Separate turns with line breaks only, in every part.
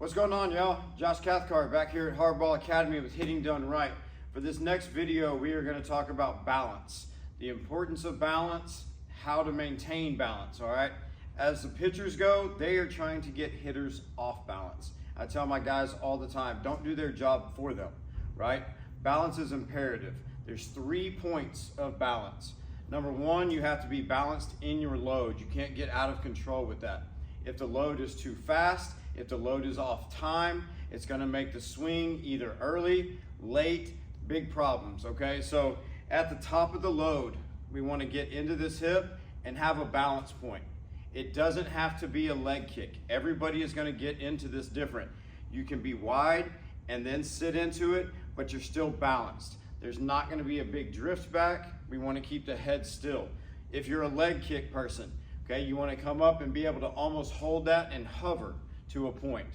What's going on, y'all? Josh Cathcart back here at Hardball Academy with Hitting Done Right. For this next video, we are going to talk about balance, the importance of balance, how to maintain balance, all right? As the pitchers go, they are trying to get hitters off balance. I tell my guys all the time, don't do their job for them, right? Balance is imperative. There's 3 points of balance. Number one, you have to be balanced in your load. You can't get out of control with that. If the load is too fast, if the load is off time, it's gonna make the swing either early, late, big problems, okay? So at the top of the load, we wanna get into this hip and have a balance point. It doesn't have to be a leg kick. Everybody is gonna get into this different. You can be wide and then sit into it, but you're still balanced. There's not gonna be a big drift back. We wanna keep the head still. If you're a leg kick person, okay, you wanna come up and be able to almost hold that and hover to a point,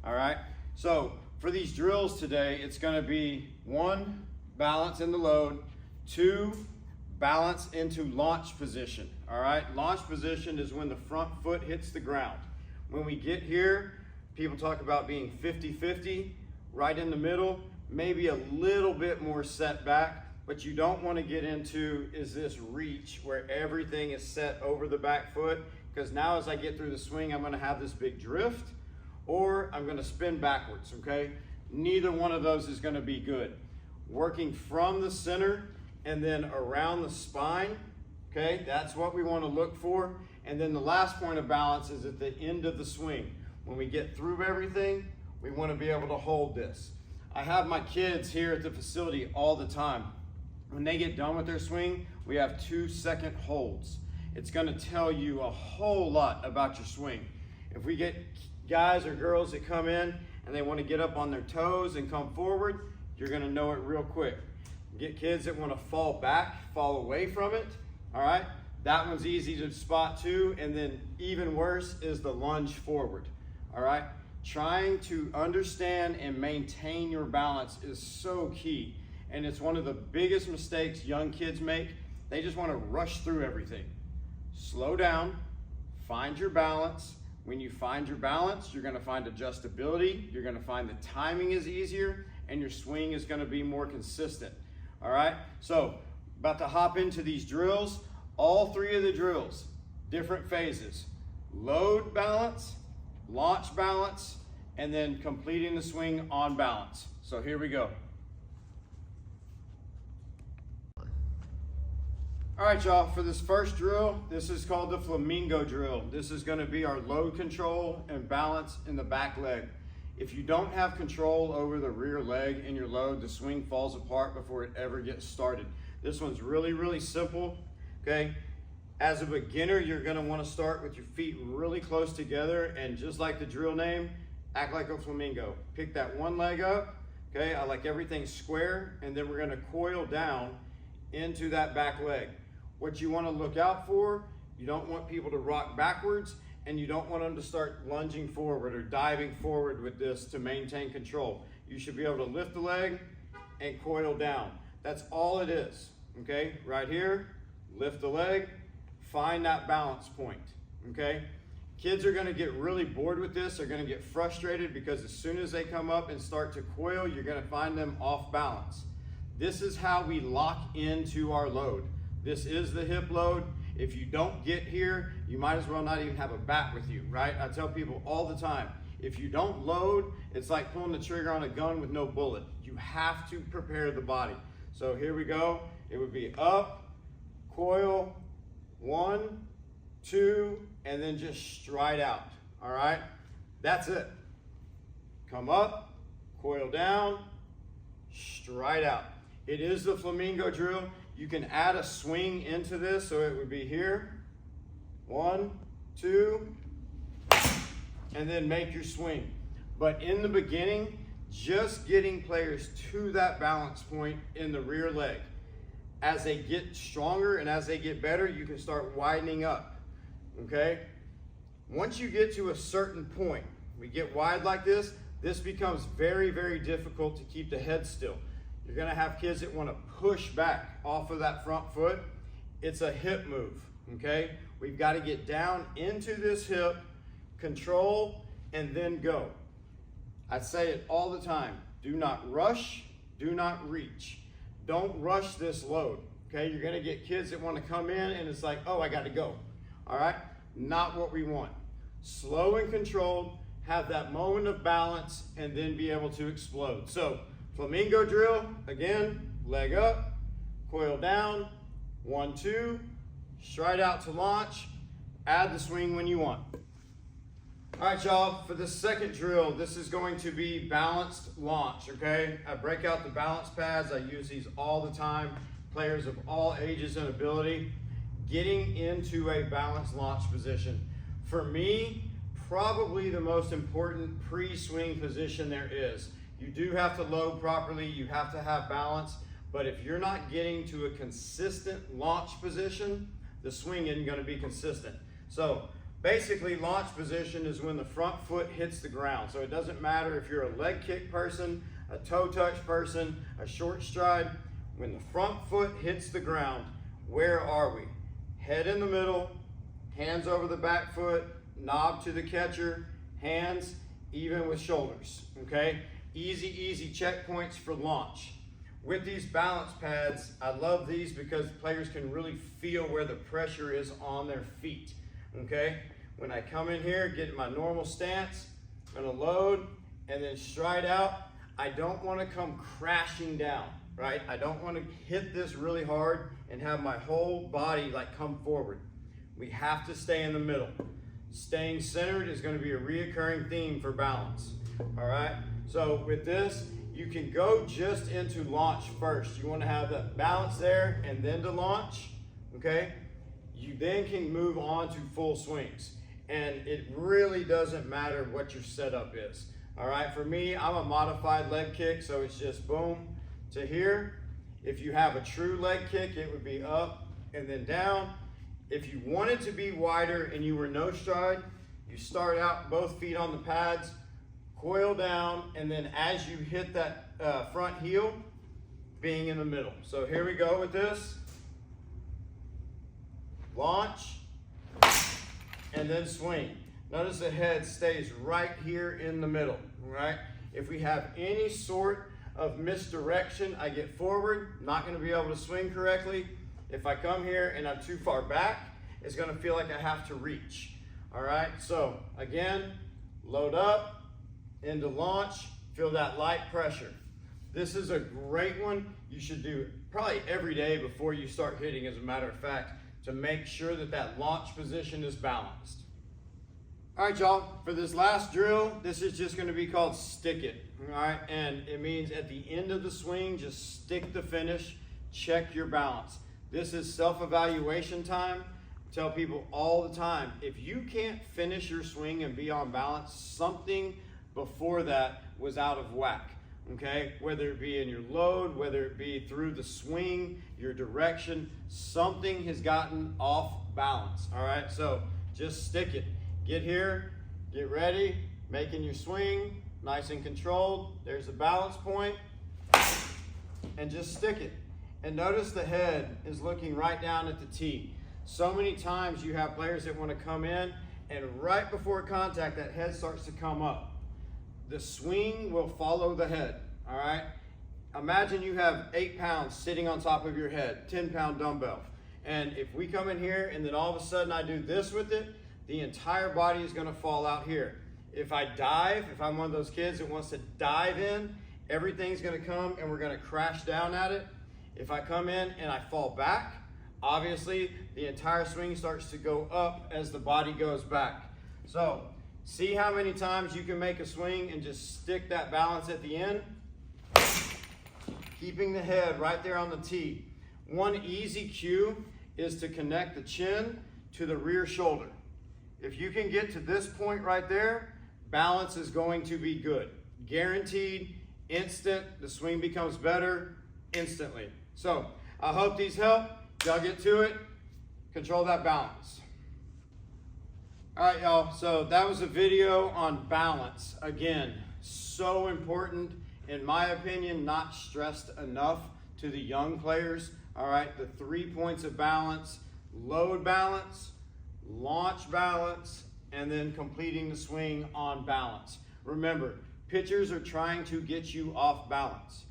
all right? So for these drills today, it's gonna be 1, balance in the load, 2, balance into launch position, all right? Launch position is when the front foot hits the ground. When we get here, people talk about being 50-50, right in the middle, maybe a little bit more set back. What you don't want to get into is this reach where everything is set over the back foot, because now as I get through the swing, I'm going to have this big drift or I'm going to spin backwards, okay? Neither one of those is going to be good. Working from the center and then around the spine, okay? That's what we want to look for. And then the last point of balance is at the end of the swing. When we get through everything, we want to be able to hold this. I have my kids here at the facility all the time. When they get done with their swing, we have 2-second holds. It's gonna tell you a whole lot about your swing. If we get guys or girls that come in and they wanna get up on their toes and come forward, you're gonna know it real quick. Get kids that wanna fall back, fall away from it, all right? That one's easy to spot too, and then even worse is the lunge forward, all right? Trying to understand and maintain your balance is so key. And it's one of the biggest mistakes young kids make. They just want to rush through everything. Slow down, find your balance. When you find your balance, you're going to find adjustability, you're going to find the timing is easier, and your swing is going to be more consistent. All right, so about to hop into these drills. All 3 of the drills, different phases. Load balance, launch balance, and then completing the swing on balance. So here we go. All right, y'all, for this first drill, this is called the Flamingo Drill. This is gonna be our load control and balance in the back leg. If you don't have control over the rear leg in your load, the swing falls apart before it ever gets started. This one's really, really simple, okay? As a beginner, you're gonna wanna start with your feet really close together, and just like the drill name, act like a flamingo. Pick that one leg up, okay? I like everything square, and then we're gonna coil down into that back leg. What you want to look out for, you don't want people to rock backwards, and you don't want them to start lunging forward or diving forward with this to maintain control. You should be able to lift the leg and coil down. That's all it is, okay? Right here, lift the leg, find that balance point, okay? Kids are gonna get really bored with this. They're gonna get frustrated because as soon as they come up and start to coil, you're gonna find them off balance. This is how we lock into our load. This is the hip load. If you don't get here, you might as well not even have a bat with you, right? I tell people all the time, if you don't load, it's like pulling the trigger on a gun with no bullet. You have to prepare the body. So here we go. It would be up, coil, 1, 2, and then just stride out, all right? That's it. Come up, coil down, stride out. It is the Flamingo Drill. You can add a swing into this, so it would be here. 1, 2, and then make your swing. But in the beginning, just getting players to that balance point in the rear leg. As they get stronger and as they get better, you can start widening up, okay? Once you get to a certain point, we get wide like this becomes very, very difficult to keep the head still. You're gonna have kids that wanna push back off of that front foot. It's a hip move, okay? We've gotta get down into this hip, control, and then go. I say it all the time. Do not rush, do not reach. Don't rush this load, okay? You're gonna get kids that wanna come in and it's like, oh, I gotta go, all right? Not what we want. Slow and controlled, have that moment of balance, and then be able to explode. So, flamingo drill, again, leg up, coil down, 1, 2, stride out to launch, add the swing when you want. All right, y'all, for the second drill, this is going to be balanced launch, okay? I break out the balance pads. I use these all the time. Players of all ages and ability, getting into a balanced launch position. For me, probably the most important pre-swing position there is. You do have to load properly, you have to have balance, but if you're not getting to a consistent launch position, the swing isn't gonna be consistent. So basically, launch position is when the front foot hits the ground. So it doesn't matter if you're a leg kick person, a toe touch person, a short stride. When the front foot hits the ground, where are we? Head in the middle, hands over the back foot, knob to the catcher, hands even with shoulders, okay? Easy checkpoints for launch. With these balance pads, I love these because players can really feel where the pressure is on their feet. Okay, when I come in here, get in my normal stance, I'm gonna load and then stride out. I don't wanna come crashing down, right? I don't wanna hit this really hard and have my whole body like come forward. We have to stay in the middle. Staying centered is gonna be a reoccurring theme for balance, all right? So with this, you can go just into launch first. You wanna have that balance there and then to launch, okay? You then can move on to full swings. And it really doesn't matter what your setup is. All right, for me, I'm a modified leg kick, so it's just boom to here. If you have a true leg kick, it would be up and then down. If you wanted to be wider and you were no stride, you start out both feet on the pads, coil down, and then as you hit that front heel, being in the middle. So here we go with this. Launch, and then swing. Notice the head stays right here in the middle, right? If we have any sort of misdirection, I get forward, not gonna be able to swing correctly. If I come here and I'm too far back, it's gonna feel like I have to reach, all right? So again, load up, into launch, feel that light pressure. This is a great one. You should do probably every day before you start hitting, as a matter of fact, to make sure that that launch position is balanced. All right, y'all, for this last drill, this is just gonna be called stick it, all right? And it means at the end of the swing, just stick the finish, check your balance. This is self-evaluation time. I tell people all the time, if you can't finish your swing and be on balance, something before that was out of whack. Okay, whether it be in your load, whether it be through the swing, your direction, something has gotten off balance, all right? So just stick it. Get here, get ready, making your swing, nice and controlled. There's a balance point, and just stick it. And notice the head is looking right down at the tee. So many times you have players that want to come in, and right before contact, that head starts to come up. The swing will follow the head, all right? Imagine you have 8 pounds sitting on top of your head, 10-pound dumbbell. And if we come in here and then all of a sudden I do this with it, the entire body is gonna fall out here. If I dive, if I'm one of those kids that wants to dive in, everything's gonna come and we're gonna crash down at it. If I come in and I fall back, obviously the entire swing starts to go up as the body goes back. So, see how many times you can make a swing and just stick that balance at the end? Keeping the head right there on the tee. One easy cue is to connect the chin to the rear shoulder. If you can get to this point right there, balance is going to be good. Guaranteed, instant, the swing becomes better instantly. So, I hope these help. Y'all get to it. Control that balance. All right, y'all, so that was a video on balance. Again, so important, in my opinion, not stressed enough to the young players. All right, the 3 points of balance: load balance, launch balance, and then completing the swing on balance. Remember, Pitchers are trying to get you off balance.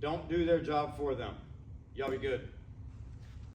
Don't do their job for them. Y'all be good.